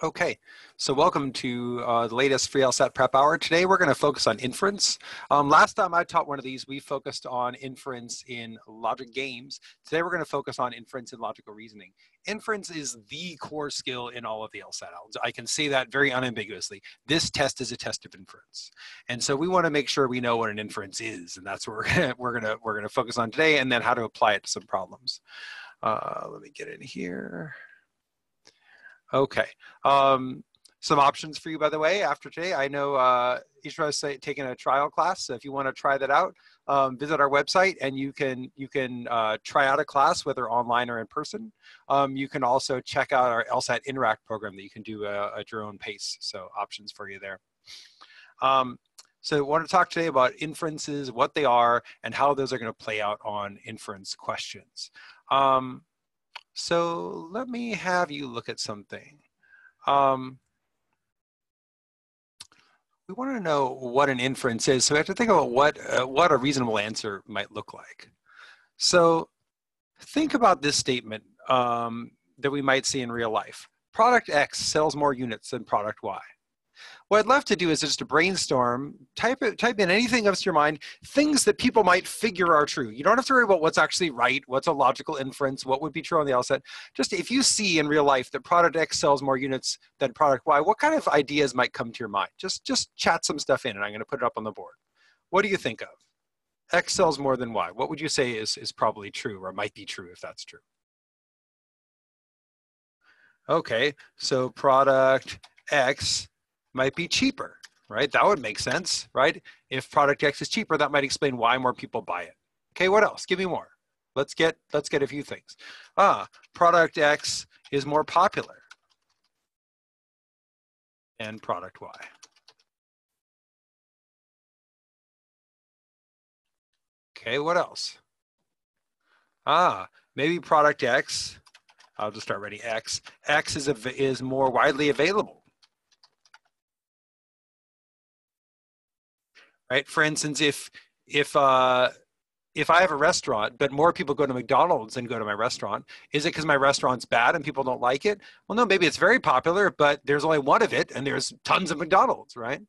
Okay, so welcome to the latest free LSAT prep hour. Today we're going to focus on inference. Last time I taught one of these, we focused on inference in logic games. Today we're going to focus on inference in logical reasoning. Inference is the core skill in all of the LSAT. I can say that very unambiguously. This test is a test of inference, and so we want to make sure we know what an inference is, and that's what we're going to focus on today, and then how to apply it to some problems. Let me get in here. Okay. Some options for you, by the way, after today. I know Ishra is taking a trial class, so if you want to try that out, visit our website and you can try out a class, whether online or in person. You can also check out our LSAT Interact program that you can do at your own pace, so options for you there. So I want to talk today about inferences, what they are, and how those are going to play out on inference questions. So let me have you look at something. We want to know what an inference is, so we have to think about what a reasonable answer might look like. So think about this statement that we might see in real life. Product X sells more units than product Y. What I'd love to do is just to brainstorm, type in anything that's your mind, things that people might figure are true. You don't have to worry about what's actually right, what's a logical inference, what would be true on the LSAT. Just if you see in real life that product X sells more units than product Y, what kind of ideas might come to your mind? Just chat some stuff in, and I'm going to put it up on the board. What do you think of? X sells more than Y. What would you say is probably true, or might be true if that's true? Okay, so product X might be cheaper, right? That would make sense, right? If product X is cheaper, that might explain why more people buy it. Okay, what else? Give me more. Let's get a few things. Product X is more popular than product Y. Okay, what else? Maybe product X, I'll just start writing X. X is more widely available. Right? For instance, if I have a restaurant, but more people go to McDonald's than go to my restaurant, is it because my restaurant's bad and people don't like it? Well, no, maybe it's very popular, but there's only one of it and there's tons of McDonald's, right?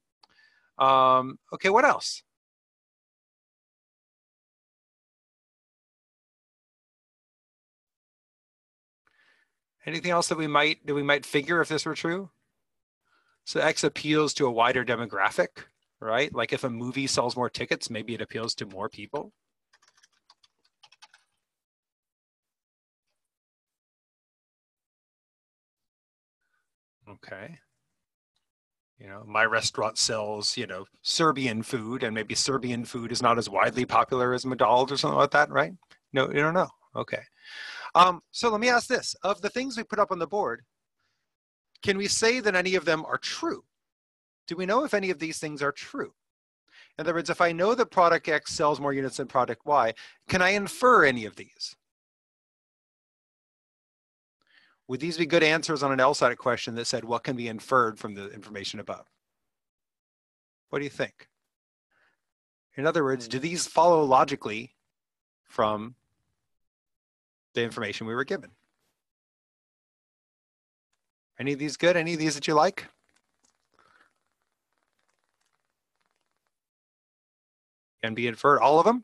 Okay, what else? Anything else that we might figure if this were true? So X appeals to a wider demographic, right? Like if a movie sells more tickets, maybe it appeals to more people. Okay. You know, my restaurant sells, Serbian food, and maybe Serbian food is not as widely popular as McDonald's or something like that, right? No, you don't know. Okay. So let me ask this. Of the things we put up on the board, can we say that any of them are true? Do we know if any of these things are true? In other words, if I know that product X sells more units than product Y, can I infer any of these? Would these be good answers on an LSAT question that said what can be inferred from the information above? What do you think? In other words, do these follow logically from the information we were given? Any of these good? Any of these that you like? Can be inferred, all of them?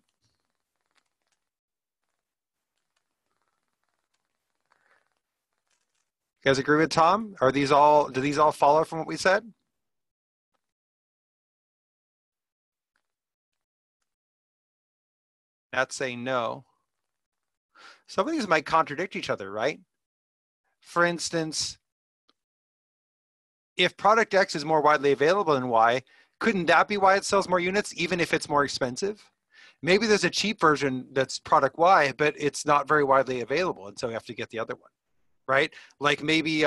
You guys agree with Tom? Do these all follow from what we said? That's saying no. Some of these might contradict each other, right? For instance, if product X is more widely available than Y, couldn't that be why it sells more units, even if it's more expensive? Maybe there's a cheap version that's product Y, but it's not very widely available, and so we have to get the other one, right? Like maybe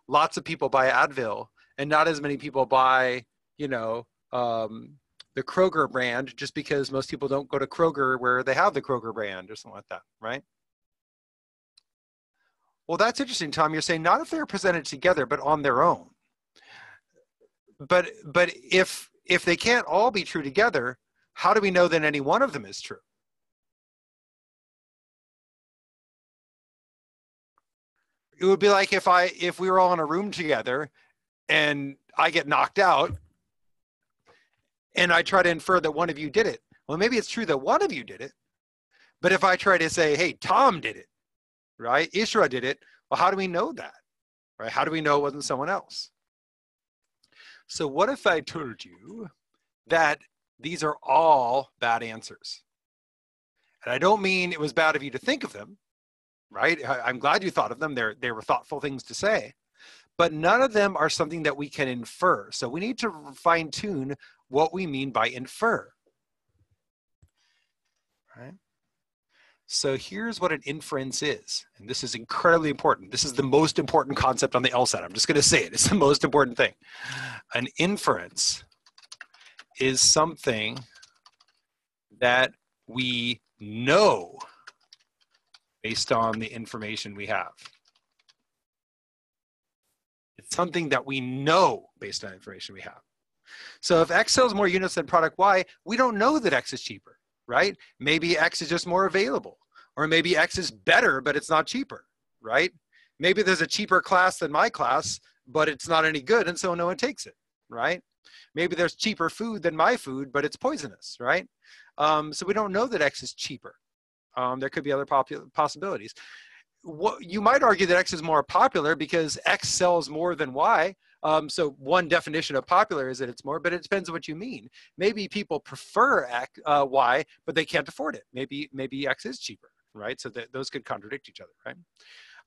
lots of people buy Advil, and not as many people buy, the Kroger brand, just because most people don't go to Kroger where they have the Kroger brand or something like that, right? Well, that's interesting, Tom. You're saying not if they're presented together, but on their own. But if they can't all be true together, how do we know that any one of them is true? It would be like if we were all in a room together and I get knocked out and I try to infer that one of you did it. Well, maybe it's true that one of you did it, but if I try to say, hey, Tom did it, right? Ishra did it. Well, how do we know that, right? How do we know it wasn't someone else? So what if I told you that these are all bad answers? And I don't mean it was bad of you to think of them, right? I'm glad you thought of them. They were thoughtful things to say, but none of them are something that we can infer. So we need to fine tune what we mean by infer, right? So here's what an inference is. And this is incredibly important. This is the most important concept on the LSAT. I'm just going to say it. It's the most important thing. An inference is something that we know based on the information we have. It's something that we know based on information we have. So if X sells more units than product Y, we don't know that X is cheaper, right? Maybe X is just more available, or maybe X is better, but it's not cheaper, right? Maybe there's a cheaper class than my class, but it's not any good, and so no one takes it, right? Maybe there's cheaper food than my food, but it's poisonous, right? So we don't know that X is cheaper. There could be other possibilities. You might argue that X is more popular because X sells more than Y. So one definition of popular is that it's more, but it depends on what you mean. Maybe people prefer Y, but they can't afford it. Maybe X is cheaper, right? So those could contradict each other,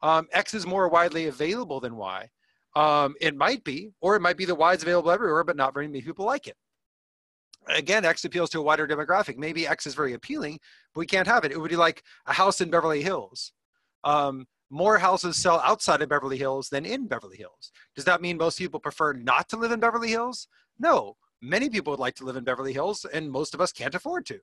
right? X is more widely available than Y. It might be, or it might be that Y is available everywhere, but not very many people like it. Again, X appeals to a wider demographic. Maybe X is very appealing, but we can't have it. It would be like a house in Beverly Hills. More houses sell outside of Beverly Hills than in Beverly Hills. Does that mean most people prefer not to live in Beverly Hills? No, many people would like to live in Beverly Hills, and most of us can't afford to,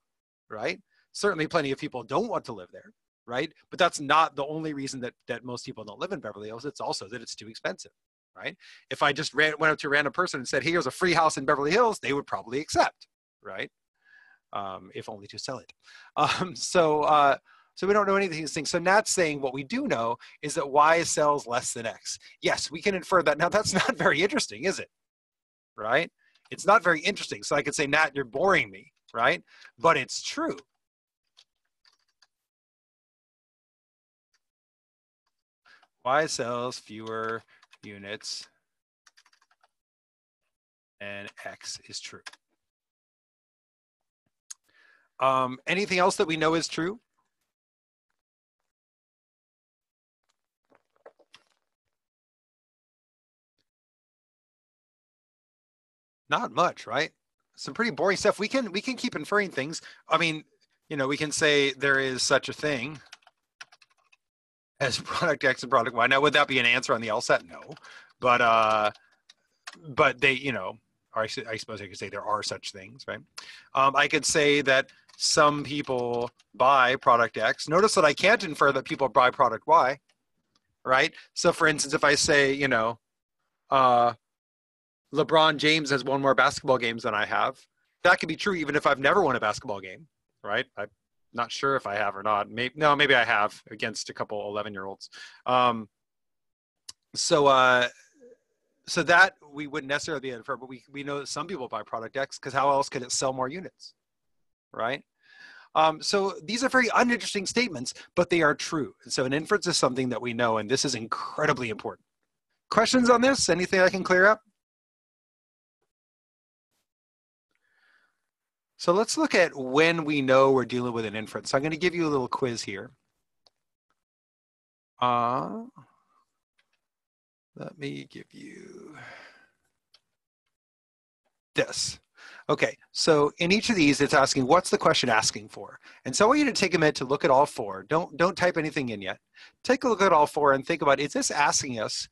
right? Certainly plenty of people don't want to live there, right? But that's not the only reason that most people don't live in Beverly Hills. It's also that it's too expensive, right? If I just went up to a random person and said, hey, here's a free house in Beverly Hills, they would probably accept, right? If only to sell it. So we don't know any of these things. So Nat's saying what we do know is that Y sells less than X. Yes, we can infer that. Now that's not very interesting, is it? Right? It's not very interesting. So I could say, Nat, you're boring me, right? But it's true. Y sells fewer units and X is true. Anything else that we know is true? Not much, right? Some pretty boring stuff. We can keep inferring things. I mean, we can say there is such a thing as product X and product Y. Now, would that be an answer on the LSAT? No, but they, or I suppose I could say there are such things, right? I could say that some people buy product X. Notice that I can't infer that people buy product Y, right? So, for instance, if I say, LeBron James has won more basketball games than I have, that could be true even if I've never won a basketball game, right? I'm not sure if I have or not. Maybe I have against a couple 11-year-olds. So that we wouldn't necessarily be infer, but we know that some people buy product X because how else could it sell more units, right? So these are very uninteresting statements, but they are true. And so an inference is something that we know, and this is incredibly important. Questions on this? Anything I can clear up? So let's look at when we know we're dealing with an inference. So I'm going to give you a little quiz here. Let me give you this. Okay, so in each of these, it's asking, what's the question asking for? And so I want you to take a minute to look at all four. Don't type anything in yet. Take a look at all four and think about, is this asking us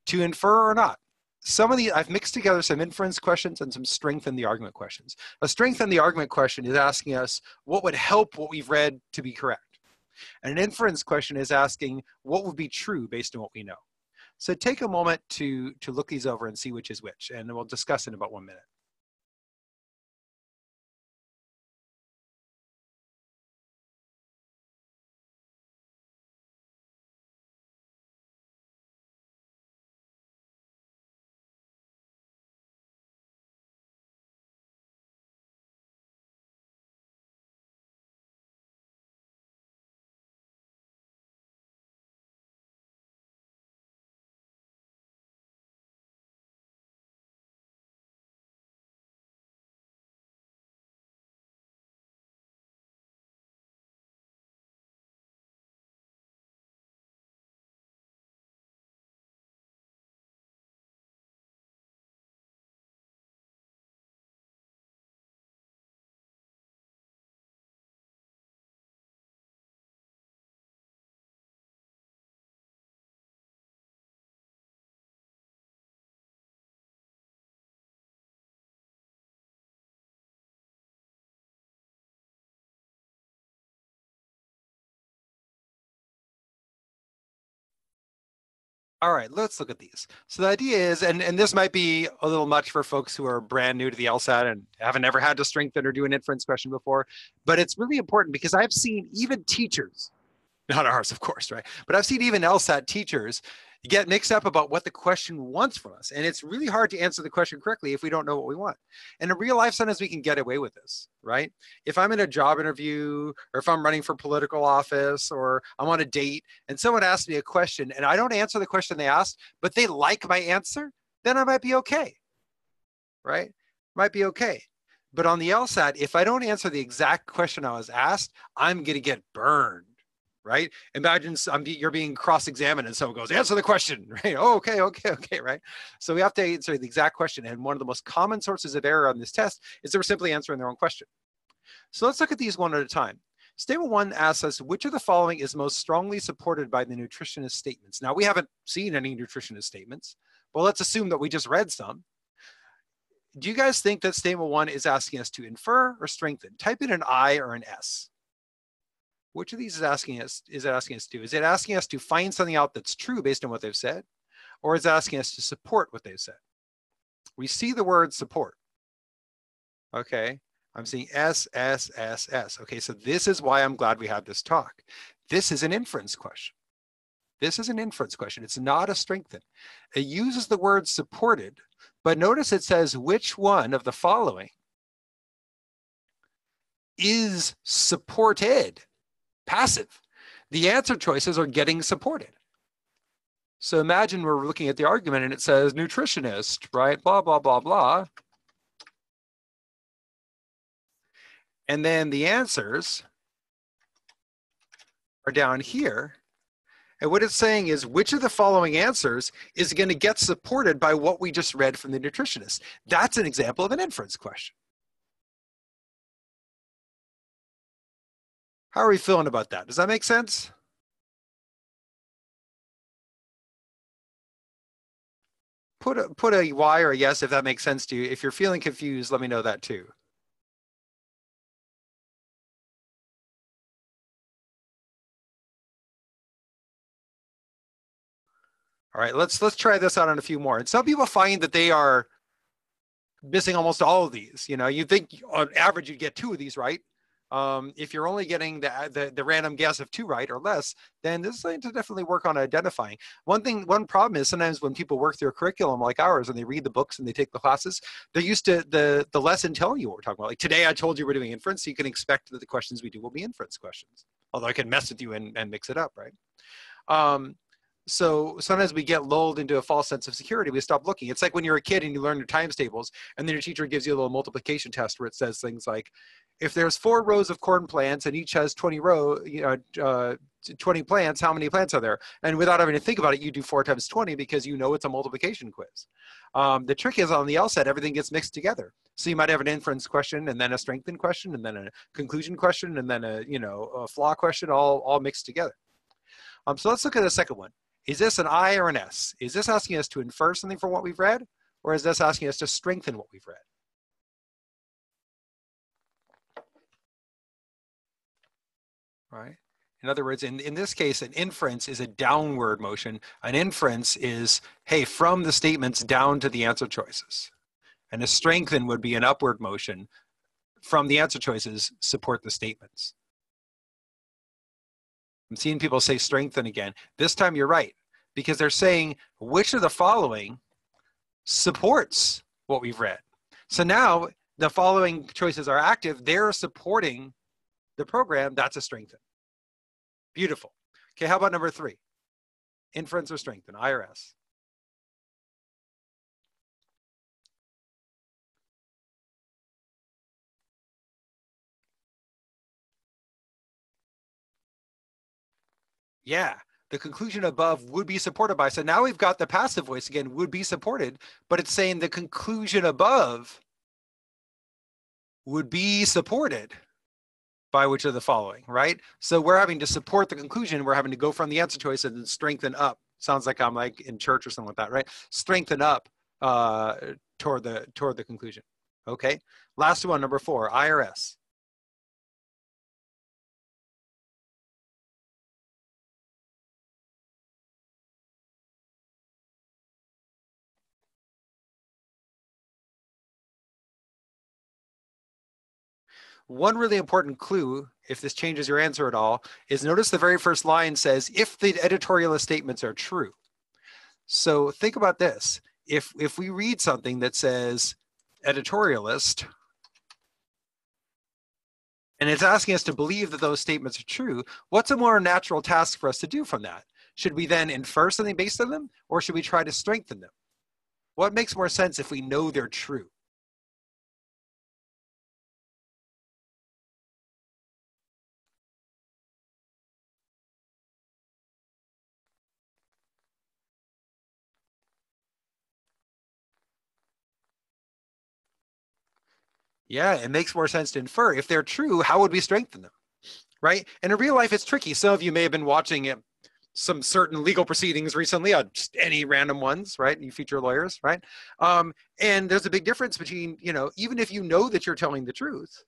to infer or not? Some of the, I've mixed together some inference questions and some strength in the argument questions. A strength in the argument question is asking us what would help what we've read to be correct. And an inference question is asking what would be true based on what we know. So take a moment to look these over and see which is which, and we'll discuss in about 1 minute. All right, let's look at these. So the idea is, and this might be a little much for folks who are brand new to the LSAT and haven't ever had to strengthen or do an inference question before, but it's really important because I've seen even teachers, not ours, of course, right? But I've seen even LSAT teachers get mixed up about what the question wants from us. And it's really hard to answer the question correctly if we don't know what we want. And in real life, sometimes we can get away with this, right? If I'm in a job interview, or if I'm running for political office, or I'm on a date, and someone asks me a question and I don't answer the question they asked, but they like my answer, then I might be okay, right? Might be okay. But on the LSAT, if I don't answer the exact question I was asked, I'm going to get burned, right? Imagine you're being cross-examined and someone goes, answer the question, right? Oh, okay, right? So we have to answer the exact question. And one of the most common sources of error on this test is they're simply answering their own question. So let's look at these one at a time. Statement 1 asks us, which of the following is most strongly supported by the nutritionist statements? Now, we haven't seen any nutritionist statements, but let's assume that we just read some. Do you guys think that statement 1 is asking us to infer or strengthen? Type in an I or an S. Which of these is asking us to do? Is it asking us to find something out that's true based on what they've said? Or is it asking us to support what they've said? We see the word support. Okay, I'm seeing S, S, S, S. Okay, so this is why I'm glad we had this talk. This is an inference question. This is an inference question. It's not a strengthen. It uses the word supported, but notice it says which one of the following is supported. Passive. The answer choices are getting supported. So imagine we're looking at the argument and it says nutritionist, right? Blah, blah, blah, blah. And then the answers are down here. And what it's saying is which of the following answers is going to get supported by what we just read from the nutritionist? That's an example of an inference question. How are we feeling about that? Does that make sense? Put a Y or a yes if that makes sense to you. If you're feeling confused, let me know that too. All right, let's try this out on a few more. And some people find that they are missing almost all of these. You know, you think on average you'd get 2 of these right. If you're only getting the random guess of 2 right or less, then this is something to definitely work on identifying. One problem is sometimes when people work through a curriculum like ours and they read the books and they take the classes, they're used to the lesson telling you what we're talking about. Like today I told you we're doing inference, so you can expect that the questions we do will be inference questions. Although I can mess with you and mix it up, right? So sometimes we get lulled into a false sense of security. We stop looking. It's like when you're a kid and you learn your times tables, and then your teacher gives you a little multiplication test where it says things like, if there's 4 rows of corn plants and each has 20 plants, how many plants are there? And without having to think about it, you do 4 times 20 because you know it's a multiplication quiz. The trick is on the LSAT, everything gets mixed together. So you might have an inference question and then a strengthen question and then a conclusion question and then a flaw question all mixed together. So let's look at the second one. Is this an I or an S? Is this asking us to infer something from what we've read? Or is this asking us to strengthen what we've read? Right? In other words, in this case, an inference is a downward motion. An inference is, hey, from the statements down to the answer choices. And a strengthen would be an upward motion. From the answer choices, support the statements. I'm seeing people say strengthen again. This time you're right, because they're saying which of the following supports what we've read. So now the following choices are active. They're supporting the program. That's a strengthen. Beautiful. Okay, how about number 3? Inference or strengthen, I or S? Yeah, the conclusion above would be supported by. So now we've got the passive voice again, would be supported, but it's saying the conclusion above would be supported by which of the following, right? So we're having to support the conclusion. We're having to go from the answer choice and then strengthen up. Sounds like I'm like in church or something like that, right? Strengthen up toward the conclusion. Okay. Last one, number 4, I or S? One really important clue, if this changes your answer at all, is notice the very first line says, if the editorialist statements are true. So think about this. If we read something that says editorialist, and it's asking us to believe that those statements are true, what's a more natural task for us to do from that? Should we then infer something based on them, or should we try to strengthen them? What makes more sense if we know they're true? Yeah, it makes more sense to infer. If they're true, how would we strengthen them? Right? And in real life, it's tricky. Some of you may have been watching some certain legal proceedings recently, just any random ones, right? You feature lawyers, right? And there's a big difference between, even if you know that you're telling the truth,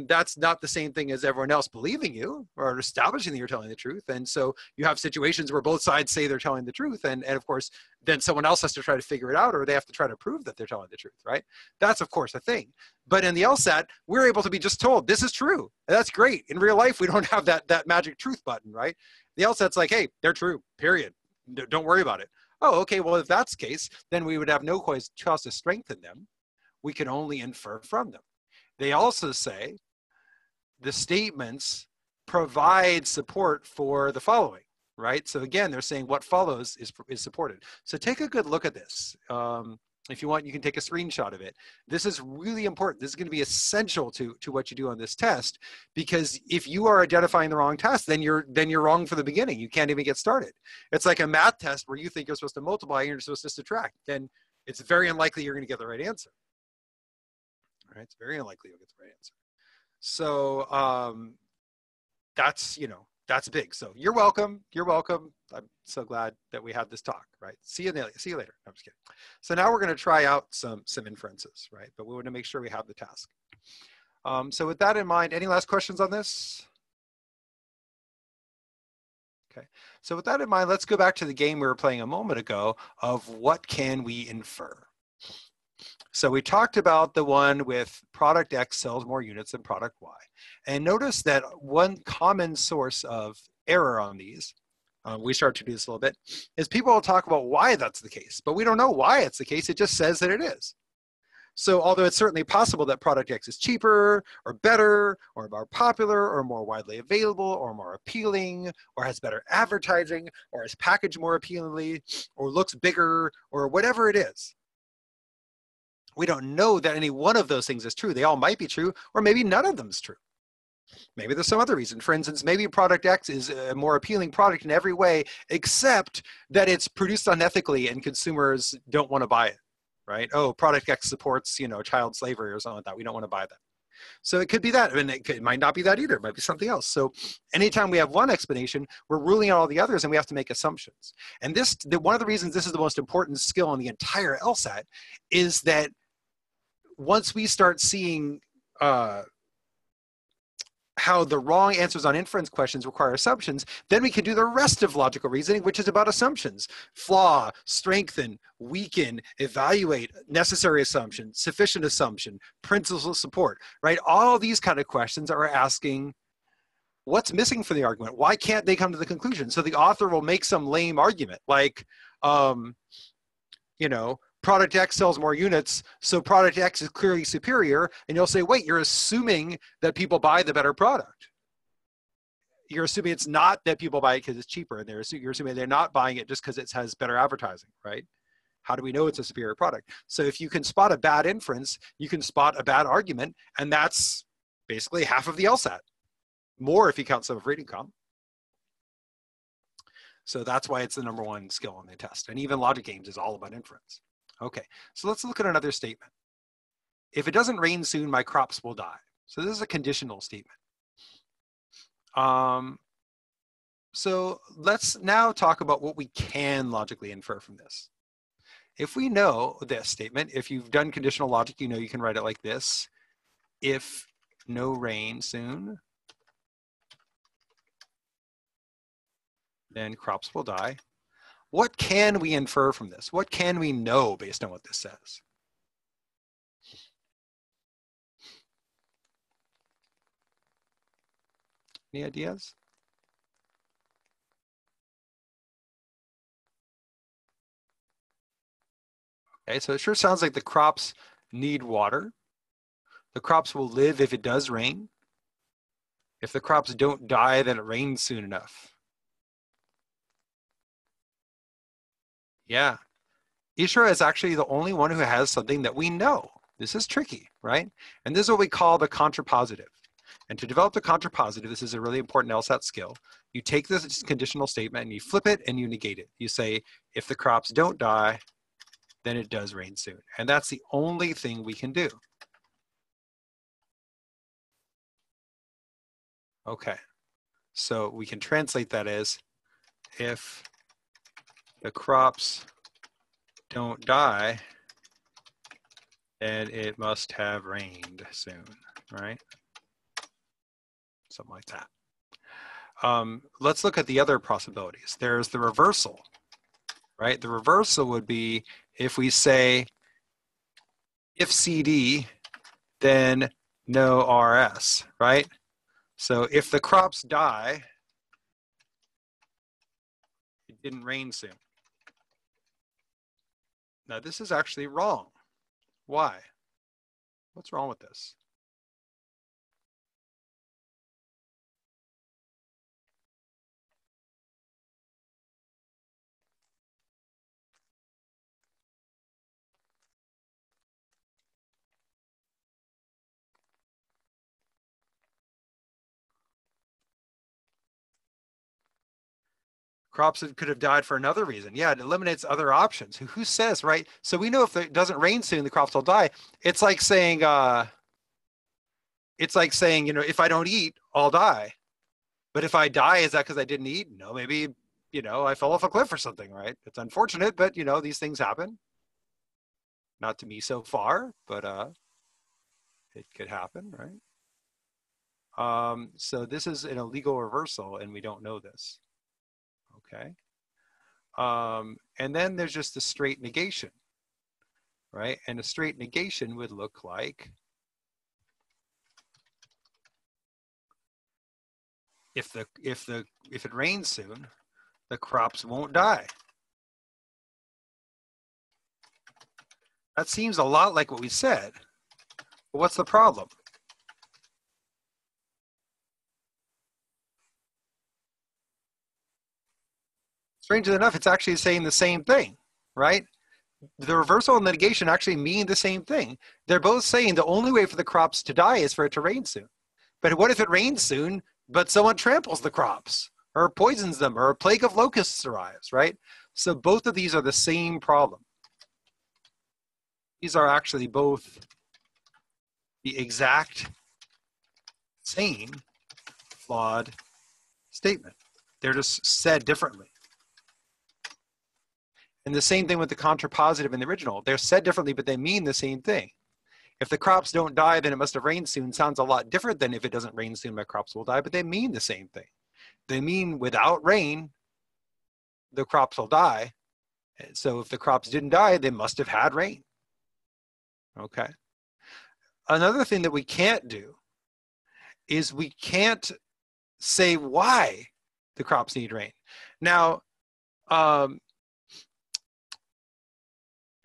that's not the same thing as everyone else believing you or establishing that you're telling the truth. And so you have situations where both sides say they're telling the truth. And of course, then someone else has to try to figure it out, or they have to try to prove that they're telling the truth, right? That's, of course, a thing. But in the LSAT, we're able to be just told, this is true. And that's great. In real life, we don't have that magic truth button, right? The LSAT's like, hey, they're true, period. Don't worry about it. Oh, okay, well, if that's the case, then we would have no cause to strengthen them. We can only infer from them. They also say the statements provide support for the following, right? So again, they're saying what follows is supported. So take a good look at this. If you want, you can take a screenshot of it. This is really important. This is going to be essential to what you do on this test, because if you are identifying the wrong test, then you're wrong from the beginning. You can't even get started. It's like a math test where you think you're supposed to multiply and you're supposed to subtract. Then it's very unlikely you're going to get the right answer. Right? It's very unlikely you'll get the right answer. So that's big. So you're welcome. You're welcome. I'm so glad that we had this talk, right? See you later. I'm just kidding. So now we're going to try out some inferences, right? But we want to make sure we have the task. So with that in mind, any last questions on this? Okay. So with that in mind, let's go back to the game we were playing a moment ago of what can we infer? So we talked about the one with product X sells more units than product Y. And notice that one common source of error on these, we start to do this a little bit, is people will talk about why that's the case, but we don't know why it's the case. It just says that it is. So although it's certainly possible that product X is cheaper or better or more popular or more widely available or more appealing or has better advertising or is packaged more appealingly or looks bigger or whatever it is, we don't know that any one of those things is true. They all might be true, or maybe none of them is true. Maybe there's some other reason. For instance, maybe product X is a more appealing product in every way, except that it's produced unethically and consumers don't want to buy it, right? Oh, product X supports, child slavery or something like that. We don't want to buy that. So it could be that, and it might not be that either. It might be something else. So anytime we have one explanation, we're ruling out all the others, and we have to make assumptions. And one of the reasons this is the most important skill in the entire LSAT is that once we start seeing how the wrong answers on inference questions require assumptions, then we can do the rest of logical reasoning, which is about assumptions. Flaw, strengthen, weaken, evaluate, necessary assumption, sufficient assumption, principles of support, right? All these kind of questions are asking, what's missing for the argument? Why can't they come to the conclusion? So the author will make some lame argument, like, product X sells more units, so product X is clearly superior, and you'll say, wait, you're assuming that people buy the better product. You're assuming it's not that people buy it because it's cheaper, and you're assuming they're not buying it just because it has better advertising, right? How do we know it's a superior product? So if you can spot a bad inference, you can spot a bad argument, and that's basically half of the LSAT. More if you count some of reading comp. So that's why it's the #1 skill on the test. And even logic games is all about inference. Okay, so let's look at another statement. If it doesn't rain soon, my crops will die. So this is a conditional statement. So let's now talk about what we can logically infer from this. If we know this statement, if you've done conditional logic, you can write it like this. If no rain soon, then crops will die. What can we infer from this? What can we know based on what this says? Any ideas? Okay, so it sure sounds like the crops need water. The crops will live if it does rain. If the crops don't die, then it rains soon enough. Yeah. Ishra is actually the only one who has something that we know. This is tricky, right? And this is what we call the contrapositive. And to develop the contrapositive, this is a really important LSAT skill. You take this conditional statement and you flip it and you negate it. You say, if the crops don't die, then it does rain soon. And that's the only thing we can do. Okay, so we can translate that as, if the crops don't die, then it must have rained soon, right? Something like that. Let's look at the other possibilities. There's the reversal, right? The reversal would be if we say, if CD, then no RS, right? So if the crops die, it didn't rain soon. Now this is actually wrong. Why? What's wrong with this? Crops could have died for another reason. Yeah, it eliminates other options. Who says, right? So we know if it doesn't rain soon, the crops will die. It's like saying, you know, if I don't eat, I'll die. But if I die, is that because I didn't eat? No, maybe, you know, I fell off a cliff or something, right? It's unfortunate, but you know, these things happen. Not to me so far, but it could happen, right? So this is an illegal reversal, and we don't know this. Okay. And then there's just the straight negation, right? And a straight negation would look like, if it rains soon, the crops won't die. That seems a lot like what we said. But what's the problem? Strangely enough, it's actually saying the same thing, right? The reversal and negation actually mean the same thing. They're both saying the only way for the crops to die is for it to rain soon. But what if it rains soon, but someone tramples the crops or poisons them, or a plague of locusts arrives, right? So both of these are the same problem. These are actually both the exact same flawed statement. They're just said differently. And the same thing with the contrapositive in the original. They're said differently, but they mean the same thing. If the crops don't die, then it must have rained soon sounds a lot different than if it doesn't rain soon, my crops will die, but they mean the same thing. They mean without rain, the crops will die. So if the crops didn't die, they must have had rain. Okay. Another thing that we can't do is we can't say why the crops need rain. Now,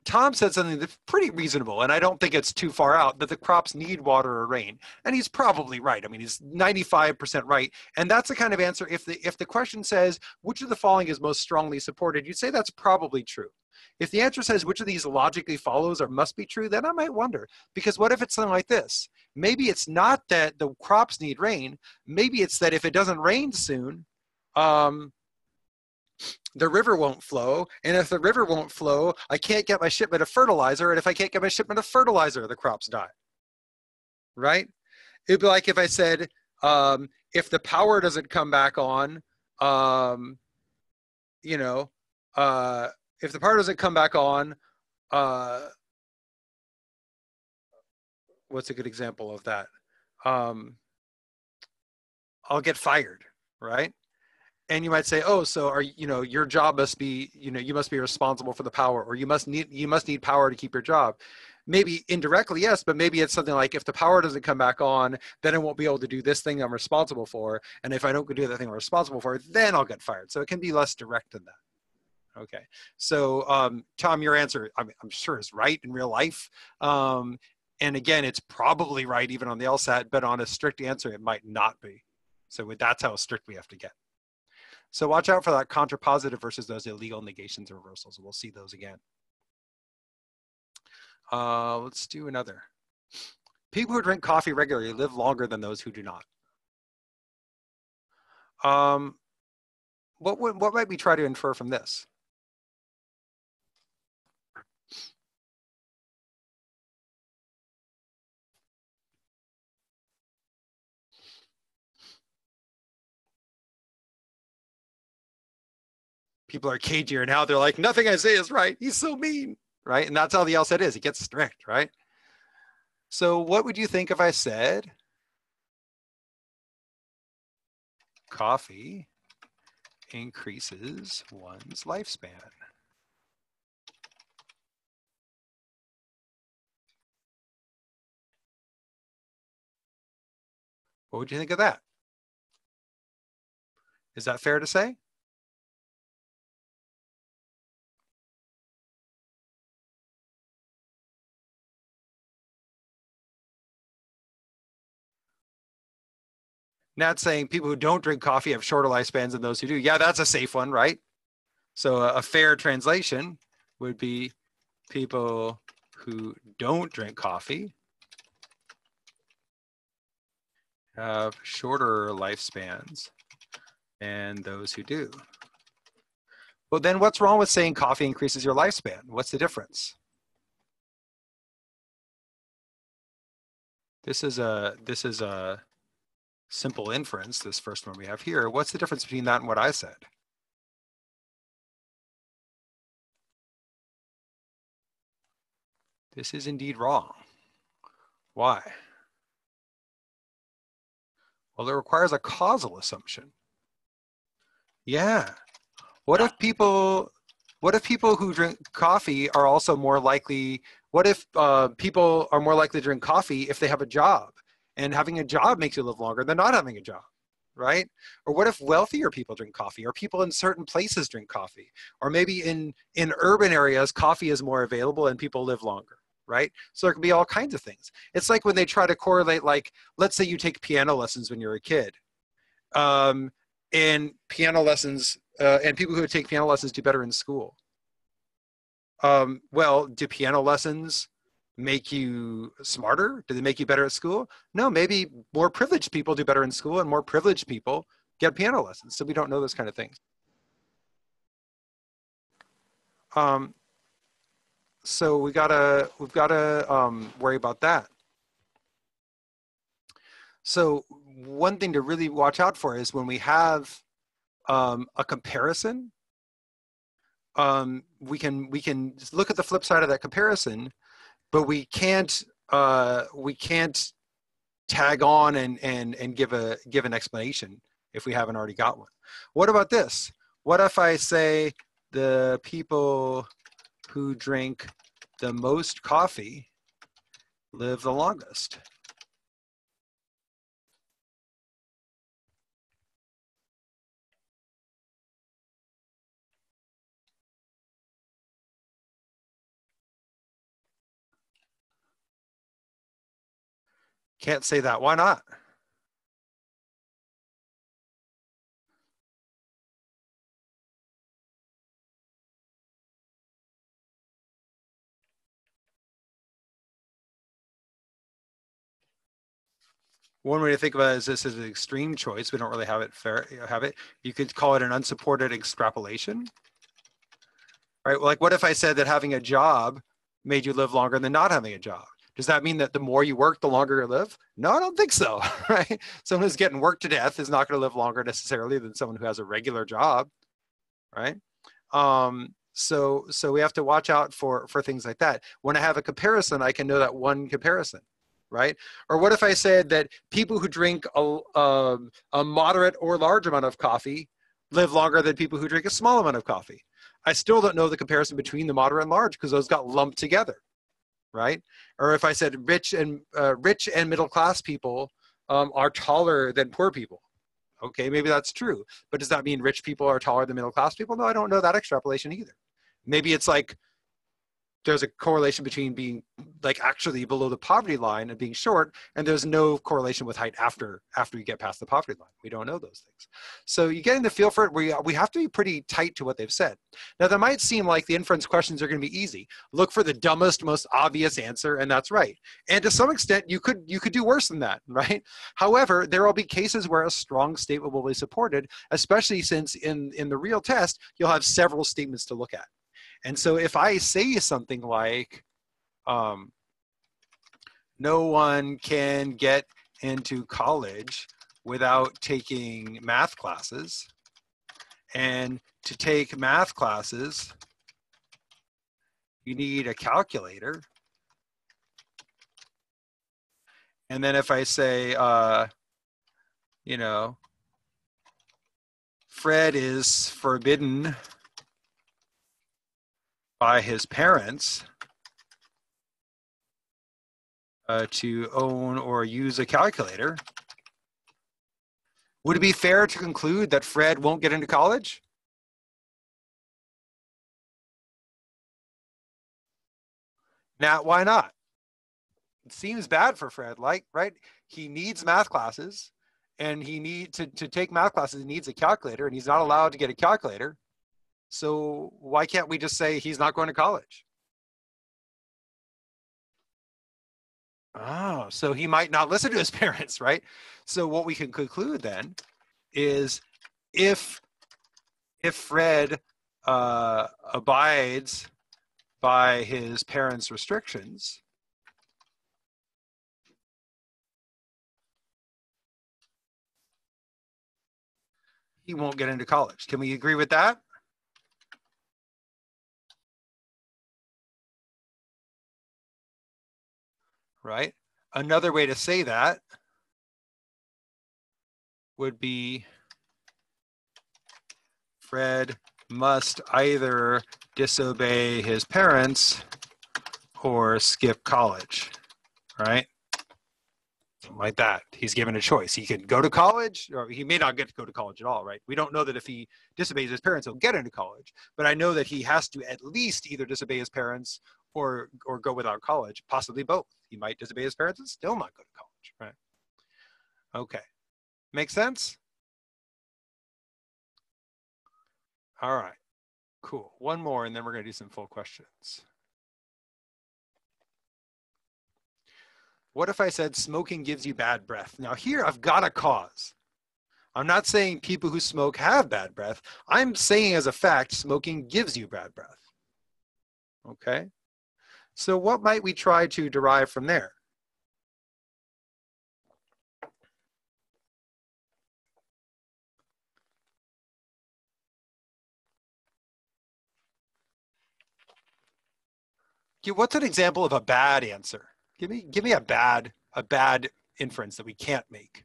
Tom said something that's pretty reasonable, and I don't think it's too far out, that the crops need water or rain. And he's probably right. I mean, he's 95% right. And that's the kind of answer, if the question says, which of the following is most strongly supported, you'd say that's probably true. If the answer says, which of these logically follows or must be true, then I might wonder. Because what if it's something like this? Maybe it's not that the crops need rain. Maybe it's that if it doesn't rain soon, the river won't flow. And if the river won't flow, I can't get my shipment of fertilizer. And if I can't get my shipment of fertilizer, the crops die. Right? It'd be like if I said, if the power doesn't come back on, you know, if the power doesn't come back on, what's a good example of that? I'll get fired, right? And you might say, oh, so your job must be, you must be responsible for the power, or you must need power to keep your job. maybe indirectly, yes, but maybe it's something like if the power doesn't come back on, then I won't be able to do this thing I'm responsible for. And if I don't do the thing I'm responsible for, then I'll get fired. So it can be less direct than that. Okay. So Tom, your answer, I'm sure is right in real life. And again, it's probably right even on the LSAT, but on a strict answer, it might not be. So that's how strict we have to get. So watch out for that contrapositive versus those illegal negations and reversals. We'll see those again. Let's do another. People who drink coffee regularly live longer than those who do not. What might we try to infer from this? People are cagier now. They're like, nothing I say is right. He's so mean, right? And that's how the LSAT is. It gets strict, right? So what would you think if I said coffee increases one's lifespan? What would you think of that? Is that fair to say? Not saying people who don't drink coffee have shorter lifespans than those who do. Yeah, that's a safe one, right? So a fair translation would be people who don't drink coffee have shorter lifespans than those who do. Well, then what's wrong with saying coffee increases your lifespan? What's the difference? This is a simple inference, this first one we have here. What's the difference between that and what I said? This is indeed wrong. Why? Well, it requires a causal assumption. Yeah. What if people who drink coffee are also more likely, what if people are more likely to drink coffee if they have a job? And having a job makes you live longer than not having a job, right? Or what if wealthier people drink coffee, or people in certain places drink coffee? Or maybe in urban areas, coffee is more available and people live longer, right? So there can be all kinds of things. It's like when they try to correlate, like, let's say you take piano lessons when you're a kid. And piano lessons, and people who take piano lessons do better in school. Well, do piano lessons make you smarter? Do they make you better at school? No, maybe more privileged people do better in school and more privileged people get piano lessons. So we don't know those kind of things. So we've gotta worry about that. So one thing to really watch out for is when we have a comparison, we can look at the flip side of that comparison, but we can't tag on and give an explanation if we haven't already got one. What about this? What if I say the people who drink the most coffee live the longest? Can't say that. Why not? One way to think about it is this is an extreme choice. We don't really have it. You could call it an unsupported extrapolation, right? Like, what if I said that having a job made you live longer than not having a job? Does that mean that the more you work, the longer you live? No, I don't think so, right? Someone who's getting worked to death is not going to live longer necessarily than someone who has a regular job, right? So we have to watch out for things like that. When I have a comparison, I can know that one comparison, right? Or what if I said that people who drink a moderate or large amount of coffee live longer than people who drink a small amount of coffee? I still don't know the comparison between the moderate and large because those got lumped together, right? Or if I said rich and middle class people are taller than poor people. Okay, maybe that's true. But does that mean rich people are taller than middle class people? No, I don't know that extrapolation either. Maybe it's like there's a correlation between being like actually below the poverty line and being short, and there's no correlation with height after you get past the poverty line. We don't know those things. So you get in the feel for it. We have to be pretty tight to what they've said. Now that might seem like the inference questions are going to be easy. Look for the dumbest, most obvious answer, and that's right. And to some extent, you could do worse than that, right? However, there will be cases where a strong statement will be supported, especially since in the real test, you'll have several statements to look at. And so if I say something like, no one can get into college without taking math classes, and to take math classes, you need a calculator. And then if I say, you know, Fred is forbidden by his parents to own or use a calculator, would it be fair to conclude that Fred won't get into college? Now, why not? It seems bad for Fred, like, right? He needs math classes, and he needs to take math classes, he needs a calculator, and he's not allowed to get a calculator. So why can't we just say he's not going to college? Oh, so he might not listen to his parents, right? So what we can conclude then is if Fred abides by his parents' restrictions, he won't get into college. Can we agree with that? Right? Another way to say that would be Fred must either disobey his parents or skip college, right? Something like that. He's given a choice. He could go to college, or he may not get to go to college at all, right? We don't know that if he disobeys his parents, he'll get into college. But I know that he has to at least either disobey his parents or go without college, possibly both. He might disobey his parents and still not go to college, right? Okay. Make sense? All right. Cool. One more, and then we're going to do some full questions. What if I said smoking gives you bad breath? Now here I've got a cause. I'm not saying people who smoke have bad breath. I'm saying as a fact, smoking gives you bad breath. Okay? So what might we try to derive from there? What's an example of a bad answer? Give me a bad inference that we can't make.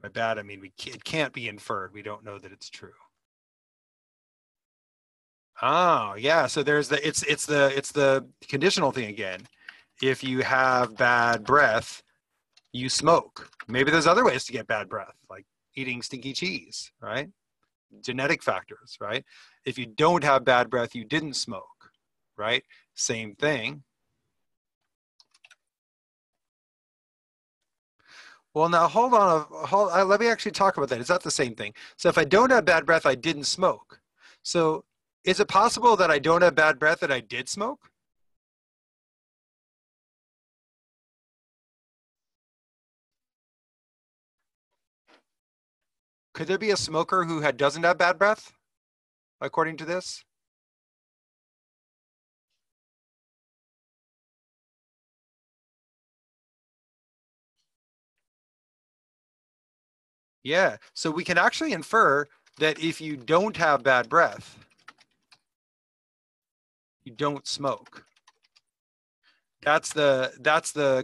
By bad, I mean it can't be inferred. We don't know that it's true. Oh, yeah. So there's it's the conditional thing again. If you have bad breath, you smoke. Maybe there's other ways to get bad breath, like eating stinky cheese, right? Genetic factors, right? If you don't have bad breath, you didn't smoke, right? Same thing. Well, now hold on. Let me actually talk about that. Is that the same thing? So if I don't have bad breath, I didn't smoke. So is it possible that I don't have bad breath and I did smoke? Could there be a smoker who doesn't have bad breath, according to this? Yeah. So we can actually infer that if you don't have bad breath, you don't smoke. That's the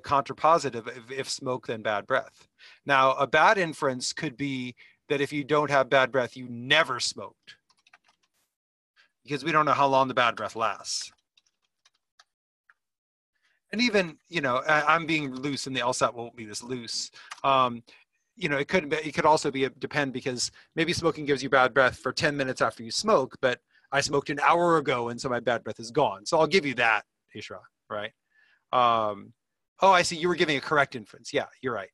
contrapositive of if smoke, then bad breath. Now, a bad inference could be that if you don't have bad breath, you never smoked, because we don't know how long the bad breath lasts. And even, you know, I'm being loose, and the LSAT won't be this loose. You know, it could also be depend, because maybe smoking gives you bad breath for 10 minutes after you smoke, but I smoked an hour ago, and so my bad breath is gone. So I'll give you that, Ishra, right? Oh, I see. You were giving a correct inference. Yeah, you're right.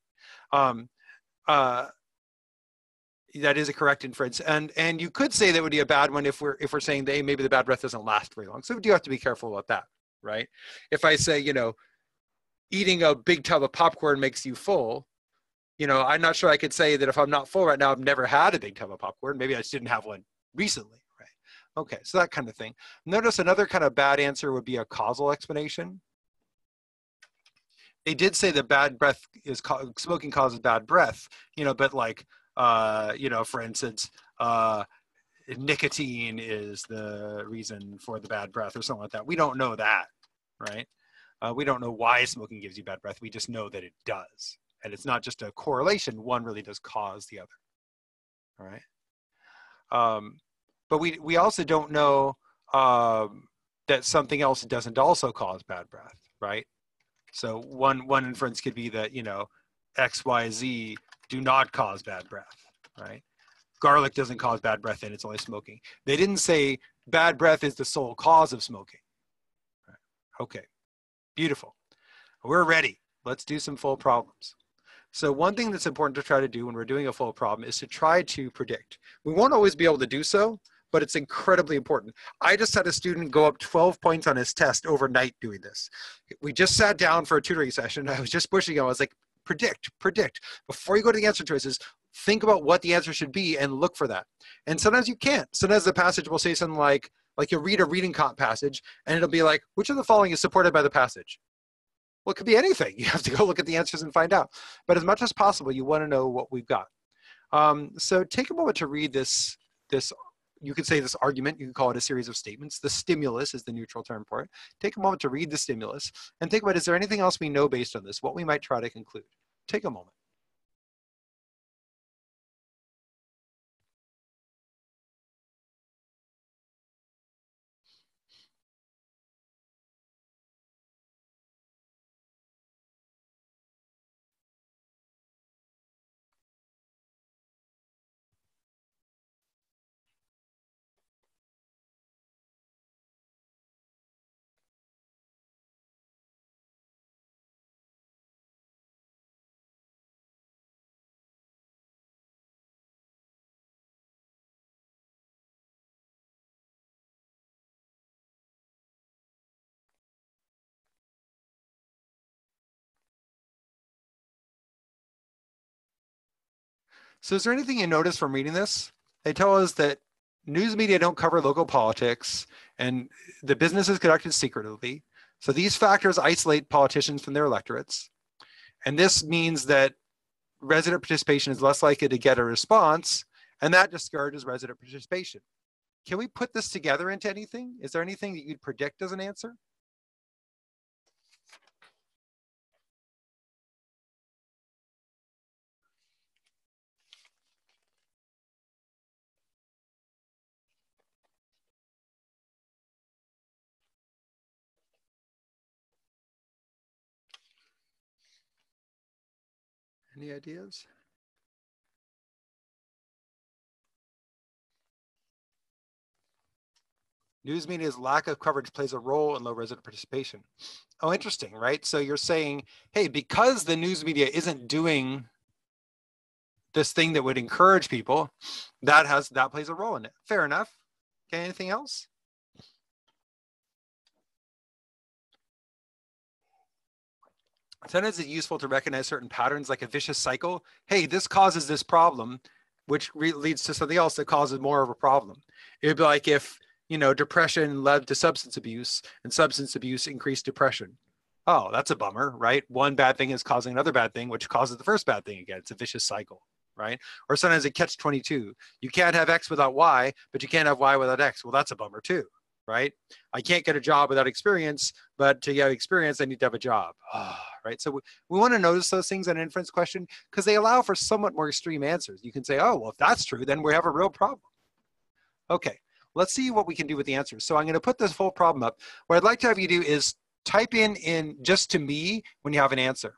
That is a correct inference, and you could say that would be a bad one if we're saying that maybe the bad breath doesn't last very long. So we do have to be careful about that, right? If I say, you know, eating a big tub of popcorn makes you full, you know, I'm not sure I could say that if I'm not full right now, I've never had a big tub of popcorn. Maybe I just didn't have one recently, right? Okay, so that kind of thing. Notice another kind of bad answer would be a causal explanation. They did say that bad breath is smoking causes bad breath, you know, but like, you know, for instance, nicotine is the reason for the bad breath or something like that. We don't know that, right? We don't know why smoking gives you bad breath. We just know that it does. And it's not just a correlation. One really does cause the other, all right? But we also don't know that something else doesn't also cause bad breath, right? So one inference could be that, you know, X, Y, Z do not cause bad breath, right? Garlic doesn't cause bad breath, and it's only smoking. They didn't say bad breath is the sole cause of smoking. Right. Okay, beautiful. We're ready. Let's do some full problems. So one thing that's important to try to do when we're doing a full problem is to try to predict. We won't always be able to do so, but it's incredibly important. I just had a student go up 12 points on his test overnight doing this. We just sat down for a tutoring session. I was just pushing him. I was like, predict. Before you go to the answer choices, think about what the answer should be and look for that. And sometimes you can't. Sometimes the passage will say something like you'll read a reading comp passage, and it'll be like, which of the following is supported by the passage? Well, it could be anything. You have to go look at the answers and find out. But as much as possible, you want to know what we've got. So take a moment to read this, you could say this argument, you can call it a series of statements. The stimulus is the neutral term for it. Take a moment to read the stimulus and think about, is there anything else we know based on this? What we might try to conclude. Take a moment. So is there anything you notice from reading this? They tell us that news media don't cover local politics, and the business is conducted secretively. So these factors isolate politicians from their electorates. And this means that resident participation is less likely to get a response, and that discourages resident participation. Can we put this together into anything? Is there anything that you'd predict as an answer? Any ideas? News media's lack of coverage plays a role in low resident participation. Oh, interesting, right? So you're saying, hey, because the news media isn't doing this thing that would encourage people, that plays a role in it. Fair enough. Okay, anything else? Sometimes it's useful to recognize certain patterns, like a vicious cycle. Hey, this causes this problem, which leads to something else that causes more of a problem. It would be like if, you know, depression led to substance abuse, and substance abuse increased depression. Oh, that's a bummer, right? One bad thing is causing another bad thing, which causes the first bad thing again. It's a vicious cycle. right? Or sometimes a catch-22. You can't have X without Y, but you can't have Y without X. Well, that's a bummer too, right? I can't get a job without experience, but to get experience, I need to have a job, right? So we want to notice those things in an inference question because they allow for somewhat more extreme answers. You can say, oh, well, if that's true, then we have a real problem. Okay, let's see what we can do with the answers. So I'm going to put this full problem up. What I'd like to have you do is type in just to me when you have an answer.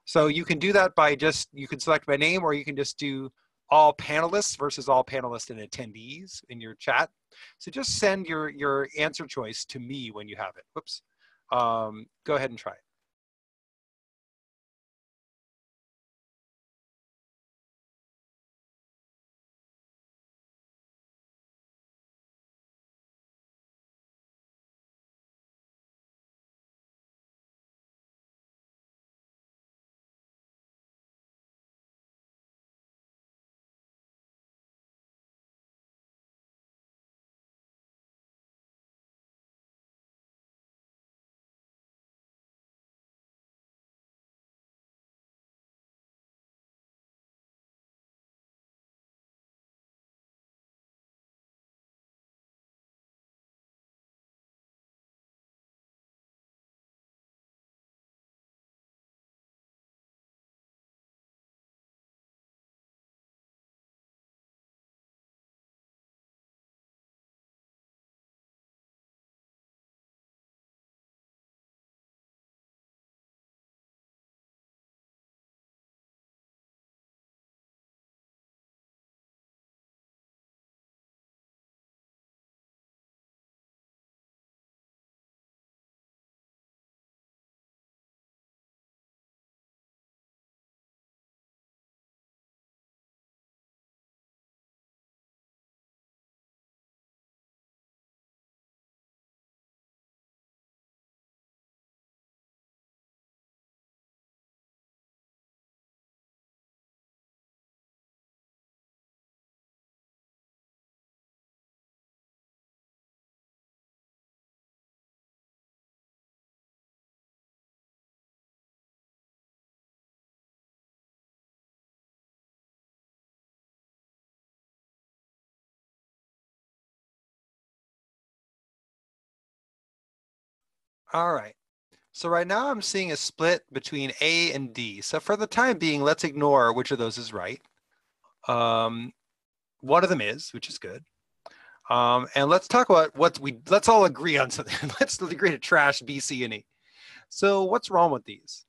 So you can do that by you can select my name, or you can just do all panelists versus all panelists and attendees in your chat. So just send your answer choice to me when you have it. Whoops. Go ahead and try it. All right. So right now I'm seeing a split between A and D. So for the time being, let's ignore which of those is right. One of them is, which is good. And let's talk about let's all agree on something. Let's agree to trash B, C, and E. So what's wrong with these?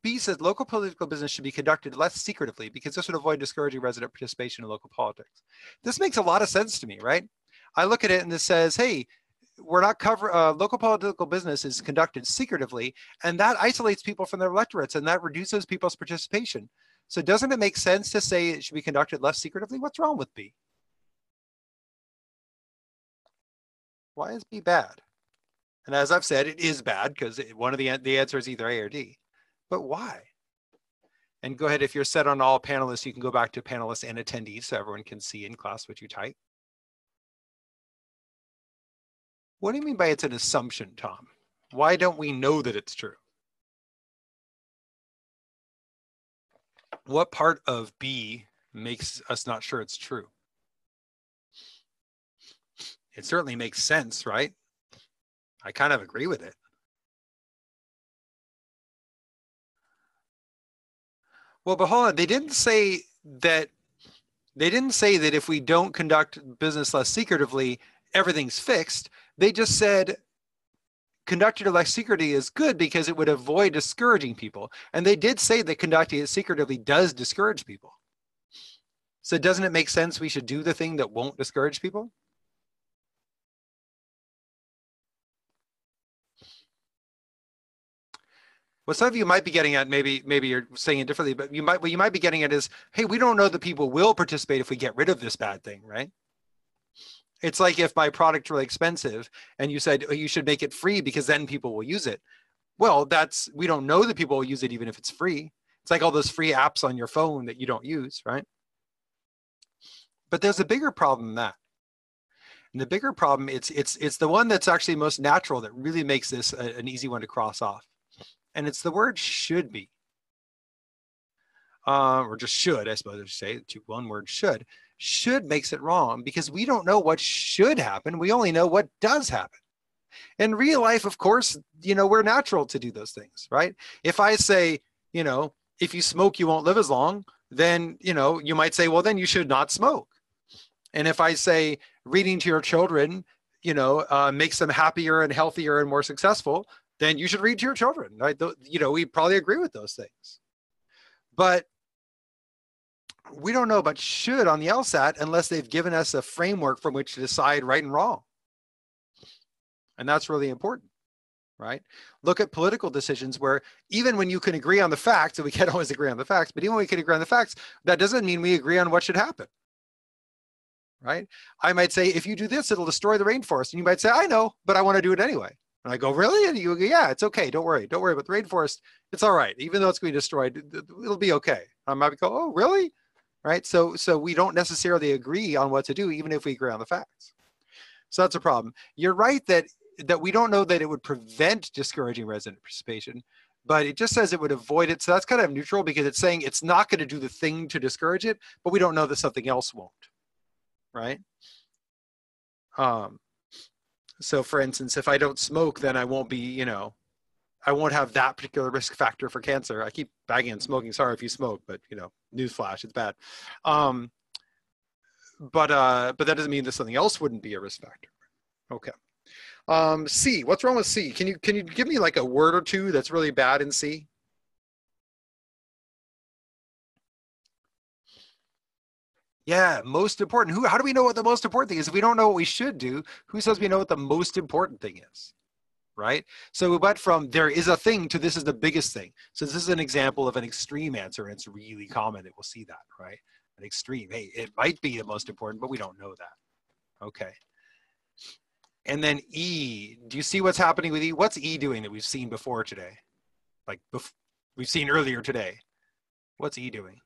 B says local political business should be conducted less secretively because this would avoid discouraging resident participation in local politics. This makes a lot of sense to me, right? I look at it and this says, hey, we're not local political business is conducted secretively, and that isolates people from their electorates and that reduces people's participation. So doesn't it make sense to say it should be conducted less secretively? What's wrong with B? Why is B bad? And as I've said, it is bad because one of the answer is either A or D. But why? And go ahead, if you're set on all panelists, you can go back to panelists and attendees so everyone can see in class what you type. What do you mean by it's an assumption, Tom? Why don't we know that it's true? What part of B makes us not sure it's true? It certainly makes sense, right? I kind of agree with it. Well, but hold on, they didn't say that if we don't conduct business less secretively, everything's fixed. They just said conducting it less secretively is good because it would avoid discouraging people. And they did say that conducting it secretively does discourage people. So doesn't it make sense we should do the thing that won't discourage people? What some of you might be getting at, maybe you're saying it differently, but what you might be getting at is, hey, we don't know that people will participate if we get rid of this bad thing, right? It's like if my product's really expensive and you said, oh, you should make it free because then people will use it. Well, we don't know that people will use it even if it's free. It's like all those free apps on your phone that you don't use, right? But there's a bigger problem than that. And the bigger problem, it's the one that's actually most natural that really makes this an easy one to cross off. And it's the word should be. or just should, I suppose I should say, one word should. Should makes it wrong because we don't know what should happen. We only know what does happen. In real life, of course, we're natural to do those things, right? If I say, if you smoke, you won't live as long, then, you might say, well, then you should not smoke. And if I say reading to your children, makes them happier and healthier and more successful, then you should read to your children, right? We probably agree with those things. But we don't know about should on the LSAT unless they've given us a framework from which to decide right and wrong. And that's really important, right? Look at political decisions where even when you can agree on the facts, and we can't always agree on the facts, but even when we can agree on the facts, that doesn't mean we agree on what should happen, right? I might say, if you do this, it'll destroy the rainforest. And you might say, I know, but I want to do it anyway. And I go, really? And you go, yeah, it's okay. Don't worry. Don't worry about the rainforest. It's all right. Even though it's going to be destroyed, it'll be okay. I might go, oh, really? Right? So we don't necessarily agree on what to do, even if we agree on the facts. So that's a problem. You're right that we don't know that it would prevent discouraging resident participation, but it just says it would avoid it. So that's kind of neutral because it's saying it's not going to do the thing to discourage it, but we don't know that something else won't, right? So for instance, if I don't smoke, then I won't be, I won't have that particular risk factor for cancer. I keep bagging on smoking. Sorry if you smoke, but newsflash, it's bad. But that doesn't mean that something else wouldn't be a risk factor. Okay. C, what's wrong with C? Can you give me like a word or two that's really bad in C? Yeah, most important. How do we know what the most important thing is? If we don't know what we should do, who says we know what the most important thing is? Right? So we went from there is a thing to this is the biggest thing. So this is an example of an extreme answer, and it's really common that we'll see that, right? An extreme. Hey, it might be the most important, but we don't know that. Okay. And then E, do you see what's happening with E? What's E doing that we've seen before today? Like we've seen earlier today. What's E doing?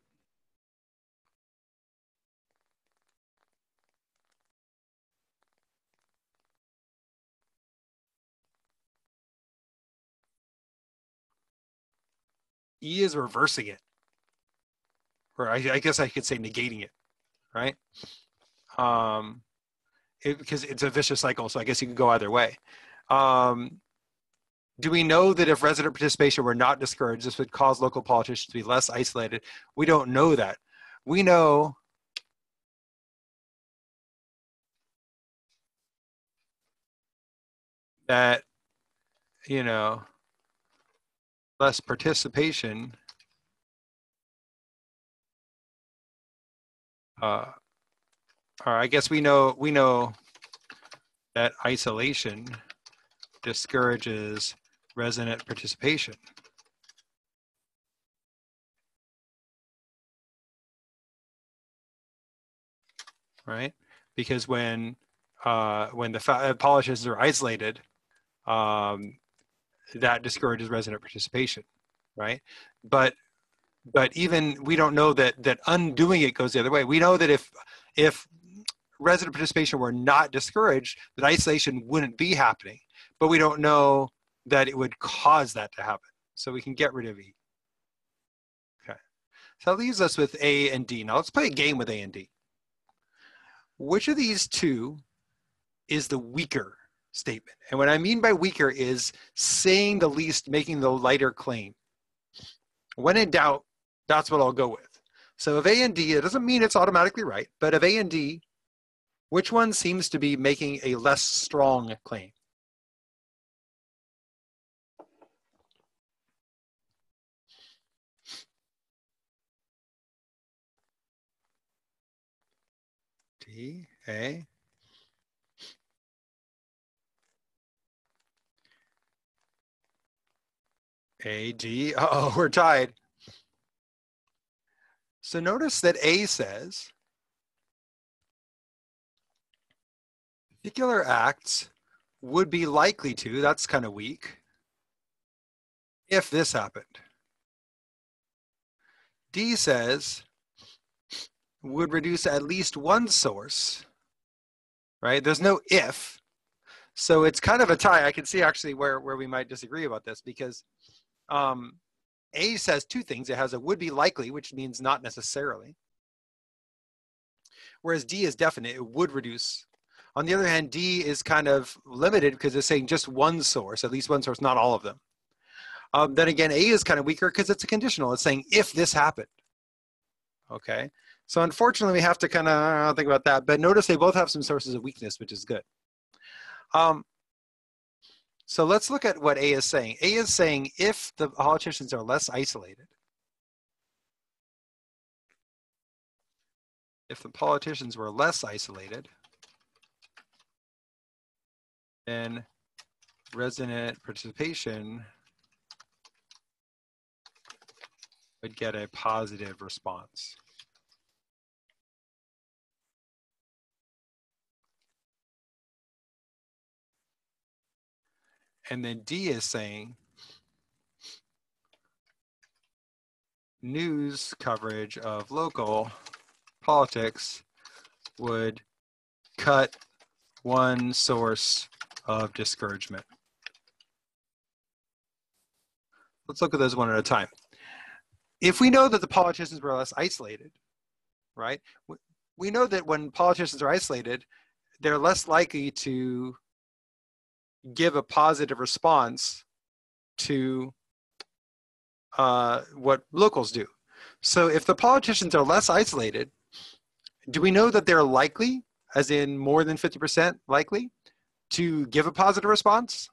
E is reversing it. Or I guess I could say negating it, right? Because it's a vicious cycle, so I guess you can go either way. Do we know that if resident participation were not discouraged, this would cause local politicians to be less isolated? We don't know that. We know that, less participation or I guess we know that isolation discourages resident participation. Right? Because when the politicians are isolated, that discourages resident participation, right? But even we don't know that undoing it goes the other way. We know that if resident participation were not discouraged, that isolation wouldn't be happening. But we don't know that it would cause that to happen. So we can get rid of E. Okay. So that leaves us with A and D. Now let's play a game with A and D. Which of these two is the weaker statement? And what I mean by weaker is saying the least, making the lighter claim. When in doubt, that's what I'll go with. So of A and D, it doesn't mean it's automatically right, but of A and D, which one seems to be making a less strong claim? D, A. A, D. Uh-oh, we're tied. So notice that A says, particular acts would be likely to, that's kind of weak, if this happened. D says, would reduce at least one source, right? There's no if. So it's kind of a tie. I can see actually where we might disagree about this because A says two things. It has a would be likely, which means not necessarily. Whereas D is definite, it would reduce. On the other hand, D is kind of limited because it's saying just one source, at least one source, not all of them. Then again, A is kind of weaker because it's a conditional. It's saying if this happened. Okay, so unfortunately, we have to kind of think about that. But notice they both have some sources of weakness, which is good. So let's look at what A is saying. A is saying if the politicians are less isolated, if the politicians were less isolated, then resident participation would get a positive response. And then D is saying news coverage of local politics would cut one source of discouragement. Let's look at those one at a time. If we know that the politicians were less isolated, right? We know that when politicians are isolated, they're less likely to give a positive response to what locals do. So if the politicians are less isolated, do we know that they're likely, as in more than 50% likely, to give a positive response?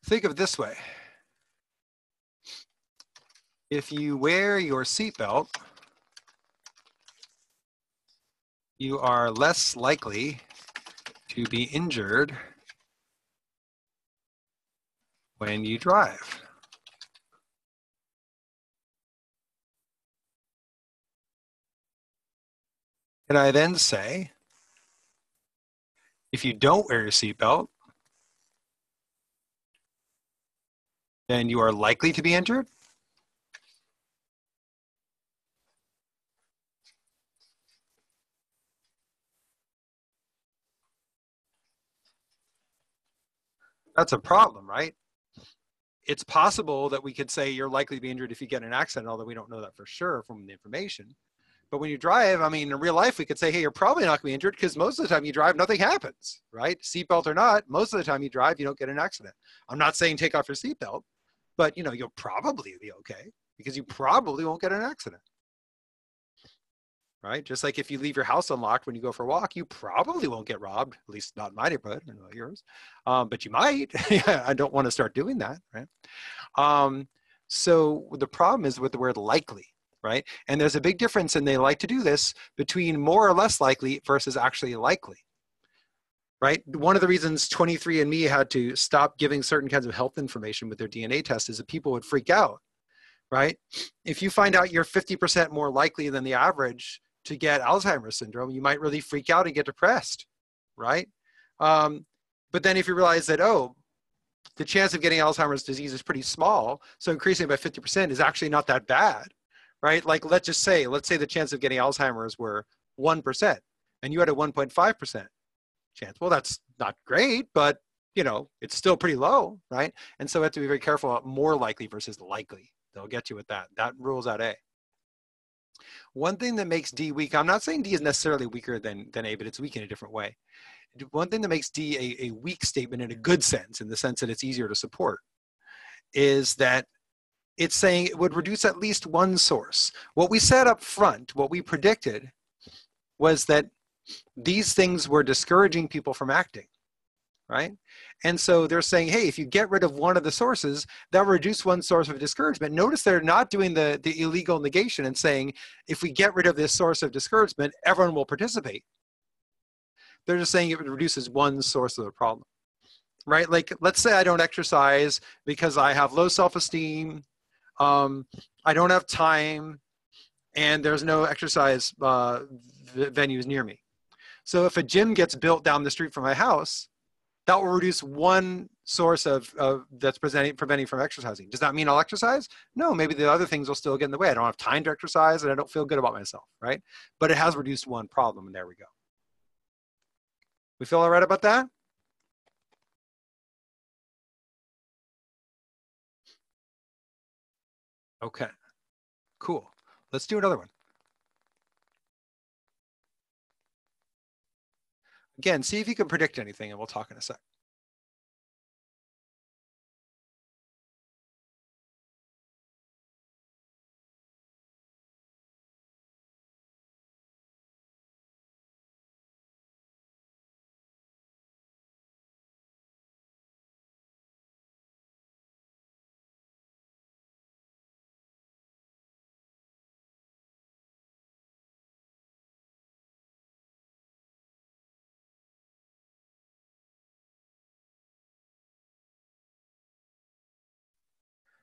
Think of it this way. If you wear your seatbelt, you are less likely to be injured when you drive. And I then say, if you don't wear your seatbelt, then you are likely to be injured. That's a problem, right? It's possible that we could say you're likely to be injured if you get in an accident, although we don't know that for sure from the information. But when you drive, I mean, in real life, we could say, hey, you're probably not going to be injured because most of the time you drive, nothing happens, right? Seatbelt or not, most of the time you drive, you don't get in an accident. I'm not saying take off your seatbelt, but you know, you'll probably be okay because you probably won't get in an accident, right? Just like if you leave your house unlocked when you go for a walk, you probably won't get robbed, at least not in my neighborhood, I don't know yours, but you might. I don't want to start doing that, right? So the problem is with the word likely, right? And there's a big difference, and they like to do this, between more or less likely versus actually likely, right? One of the reasons 23andMe had to stop giving certain kinds of health information with their DNA test is that people would freak out, right? If you find out you're 50% more likely than the average to get Alzheimer's syndrome, you might really freak out and get depressed, right? But then if you realize that, oh, the chance of getting Alzheimer's disease is pretty small, so increasing it by 50% is actually not that bad, right? Like let's say the chance of getting Alzheimer's were 1%, and you had a 1.5% chance. Well, that's not great, but you know, it's still pretty low, right? And so we have to be very careful about more likely versus likely. They'll get you with that. That rules out A. One thing that makes D weak, I'm not saying D is necessarily weaker than A, but it's weak in a different way. One thing that makes D a weak statement in a good sense, in the sense that it's easier to support, is that it's saying it would reduce at least one source. What we said up front, what we predicted, was that these things were discouraging people from acting, right? And so they're saying, hey, if you get rid of one of the sources, that'll reduce one source of discouragement. Notice they're not doing the illegal negation and saying, if we get rid of this source of discouragement, everyone will participate. They're just saying it reduces one source of the problem, right? Like, let's say I don't exercise because I have low self-esteem, I don't have time, and there's no exercise venues near me. So if a gym gets built down the street from my house, that will reduce one source of that's preventing from exercising. Does that mean I'll exercise? No, maybe the other things will still get in the way. I don't have time to exercise and I don't feel good about myself, right? But it has reduced one problem, and there we go. We feel all right about that? Okay, cool. Let's do another one. Again, see if you can predict anything, and we'll talk in a sec.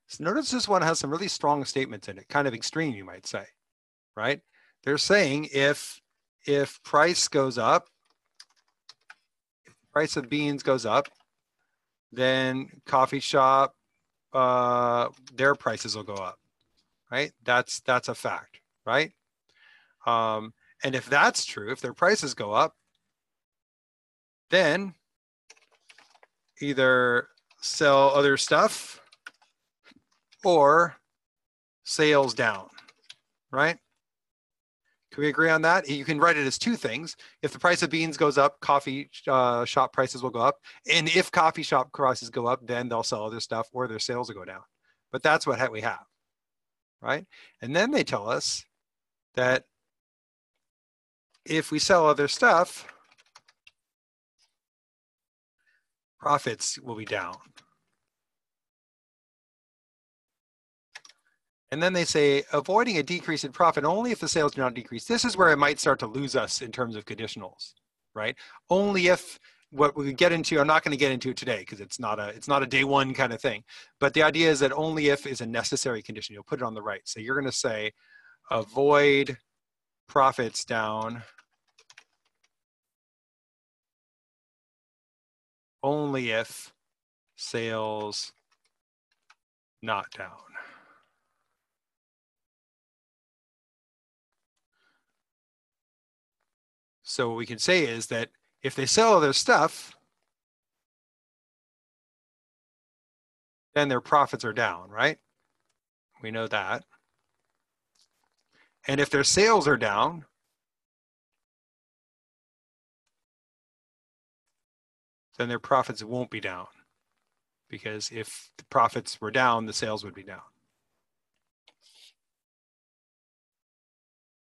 So notice this one has some really strong statements in it, kind of extreme, you might say, right? They're saying if price goes up, price of beans goes up, then coffee shop, their prices will go up, right? That's a fact, right? And if that's true, if their prices go up, then either sell other stuff or sales down, right? Can we agree on that? You can write it as two things. If the price of beans goes up, coffee shop prices will go up. And if coffee shop prices go up, then they'll sell other stuff or their sales will go down. But that's what we have, right? And then they tell us that if we sell other stuff, profits will be down. And then they say, avoiding a decrease in profit only if the sales do not decrease. This is where it might start to lose us in terms of conditionals, right? Only if what we get into, I'm not going to get into it today because it's not a day one kind of thing. But the idea is that only if is a necessary condition. You'll put it on the right. So you're going to say, avoid profits down only if sales not down. So what we can say is that if they sell their stuff, then their profits are down, right? We know that. And if their sales are down, then their profits won't be down. Because if the profits were down, the sales would be down.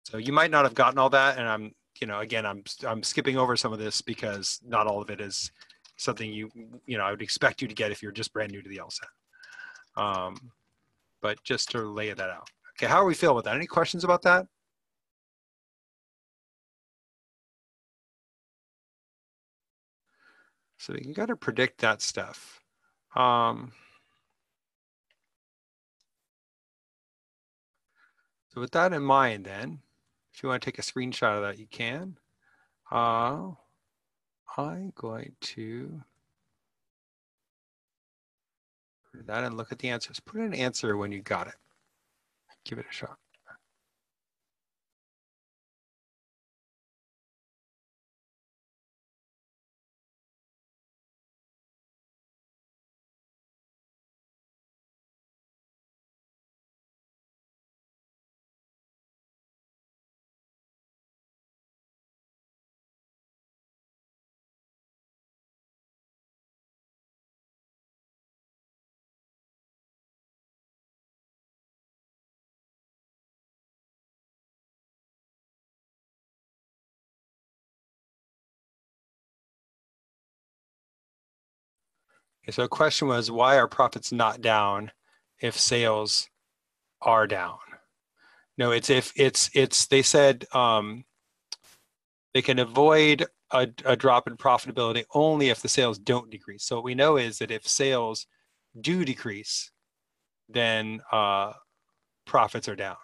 So you might not have gotten all that, and I'm skipping over some of this because not all of it is something I would expect you to get if you're just brand new to the LSAT. But just to lay that out. Okay, how are we feeling with that? Any questions about that? So you can kind of predict that stuff. So with that in mind, then, if you want to take a screenshot of that, you can. I'm going to put that and look at the answers. Put in an answer when you got it. Give it a shot. Okay, so the question was, why are profits not down if sales are down? No, it's if they said they can avoid a drop in profitability only if the sales don't decrease. So what we know is that if sales do decrease, then profits are down.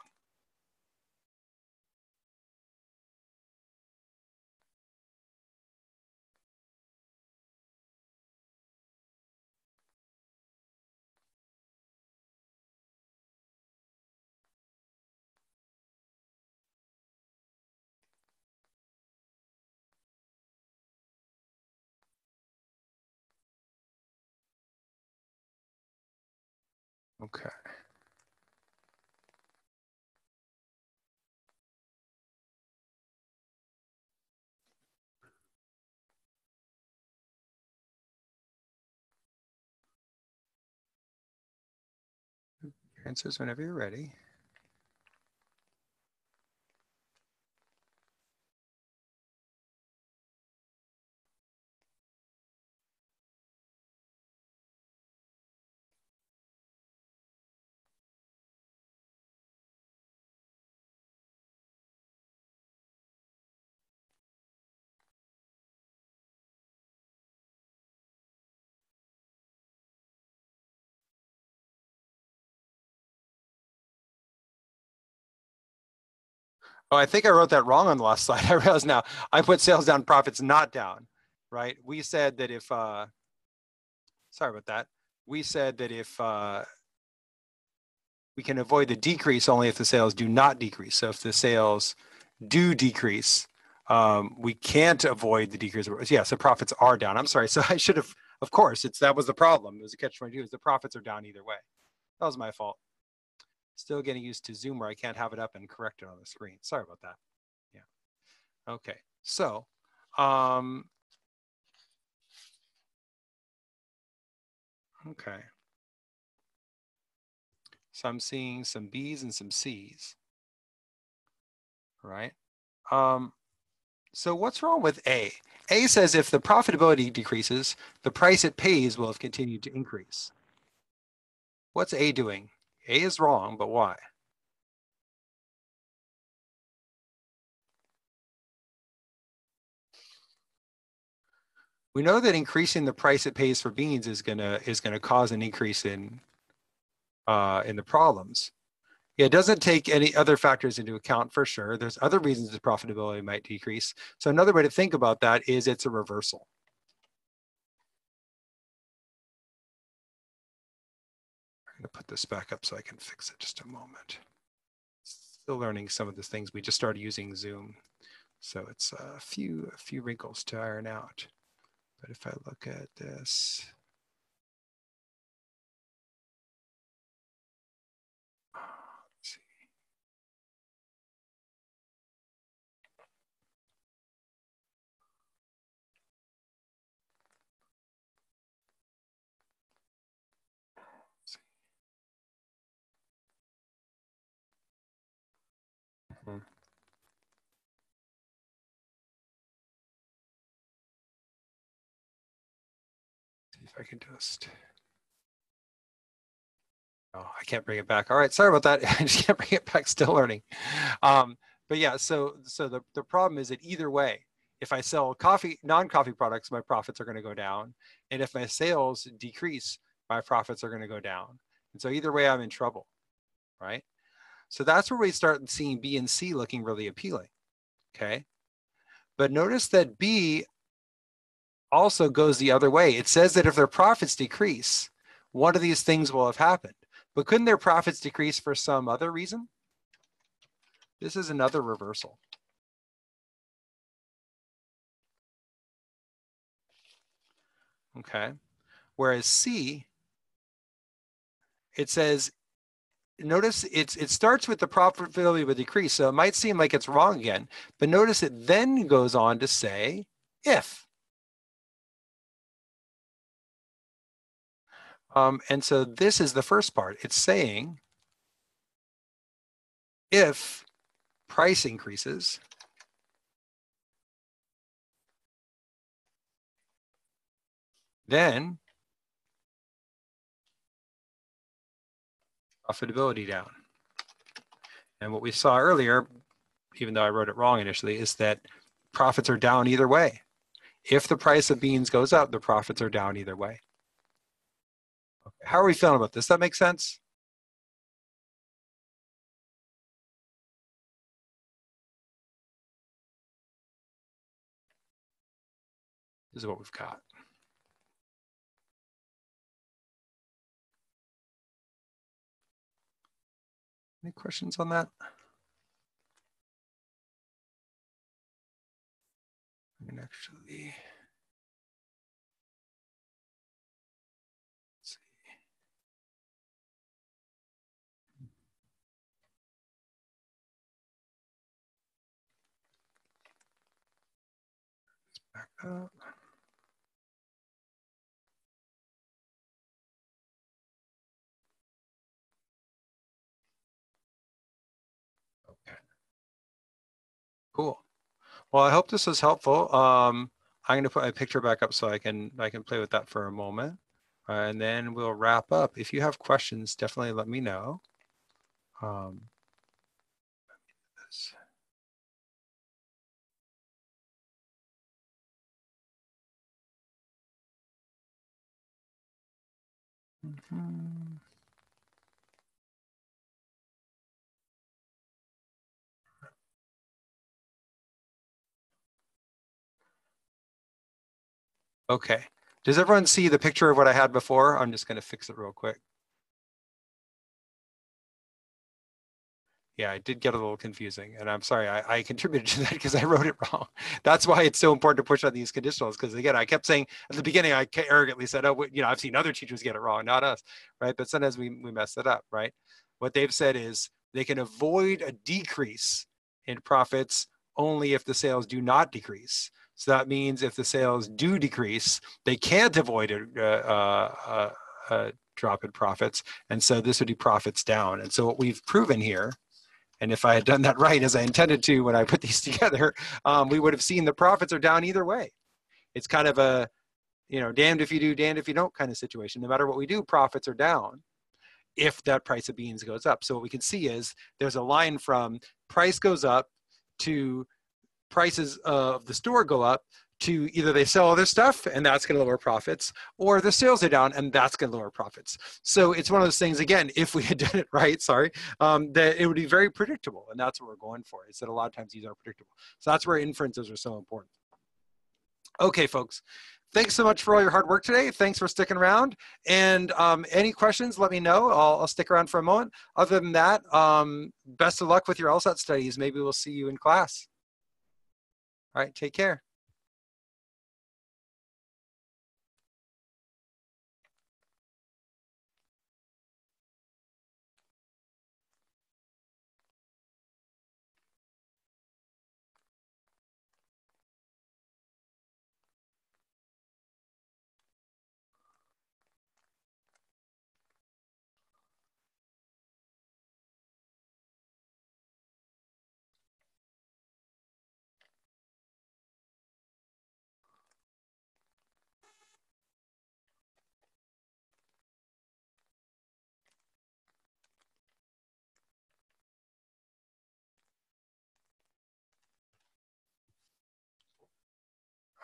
Okay. Your answers whenever you're ready. Oh, I think I wrote that wrong on the last slide. I realize now I put sales down, profits not down, right? We said that if, sorry about that. We said that if we can avoid the decrease only if the sales do not decrease. So if the sales do decrease, we can't avoid the decrease. Yeah, so profits are down. I'm sorry. So I should have, of course, that was the problem. It was a catch-22. Is the profits are down either way. That was my fault. Still getting used to Zoom where I can't have it up and correct it on the screen. Sorry about that. Yeah. Okay. So, okay. So I'm seeing some B's and some C's, right? So what's wrong with A? A says if the profitability decreases, the price it pays will have continued to increase. What's A doing? A is wrong, but why? We know that increasing the price it pays for beans is gonna cause an increase in the problems. Yeah, it doesn't take any other factors into account for sure. There's other reasons the profitability might decrease. So another way to think about that is it's a reversal. I'm gonna put this back up so I can fix it just a moment. Still learning some of the things. We just started using Zoom. So it's a few wrinkles to iron out. But if I look at this, let's see. Hmm. See if I can just. Oh, I can't bring it back. All right, sorry about that. I just can't bring it back. Still learning. But yeah, so the problem is that either way, if I sell non-coffee products, my profits are going to go down, and if my sales decrease, my profits are going to go down. And so either way, I'm in trouble, right? So that's where we start seeing B and C looking really appealing. Okay, but notice that B also goes the other way. It says that if their profits decrease, one of these things will have happened. But couldn't their profits decrease for some other reason? This is another reversal. Okay. Whereas C, it says, notice it starts with the profitability with decrease. So it might seem like it's wrong again, but notice it then goes on to say if. And so this is the first part. It's saying if price increases, then profitability down. And what we saw earlier, even though I wrote it wrong initially, is that profits are down either way. If the price of beans goes up, the profits are down either way. Okay. How are we feeling about this? That makes sense? This is what we've got. Any questions on that? I can actually Back up. Okay. Cool. Well, I hope this was helpful. I'm going to put my picture back up so I can play with that for a moment, and then we'll wrap up. If you have questions, definitely let me know. Okay. Does everyone see the picture of what I had before? I'm just going to fix it real quick. Yeah, it did get a little confusing, and I'm sorry, I contributed to that because I wrote it wrong. That's why it's so important to push on these conditionals, because again, I kept saying at the beginning, I arrogantly said, oh, you know, I've seen other teachers get it wrong, not us, right? But sometimes we mess it up, right? What they've said is they can avoid a decrease in profits only if the sales do not decrease. So that means if the sales do decrease, they can't avoid a drop in profits. And so this would be profits down. And so what we've proven here, and if I had done that right, as I intended to when I put these together, we would have seen the profits are down either way. It's kind of a, you know, damned if you do, damned if you don't kind of situation. No matter what we do, profits are down if that price of beans goes up. So what we can see is there's a line from price goes up to prices of the store go up to either they sell other stuff and that's going to lower profits, or the sales are down and that's going to lower profits. So it's one of those things, again, if we had done it right, that it would be very predictable. And that's what we're going for, is that a lot of times these are predictable. So that's where inferences are so important. Okay, folks. Thanks so much for all your hard work today. Thanks for sticking around. And any questions, let me know. I'll stick around for a moment. Other than that, best of luck with your LSAT studies. Maybe we'll see you in class. All right, take care.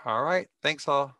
All right, thanks all.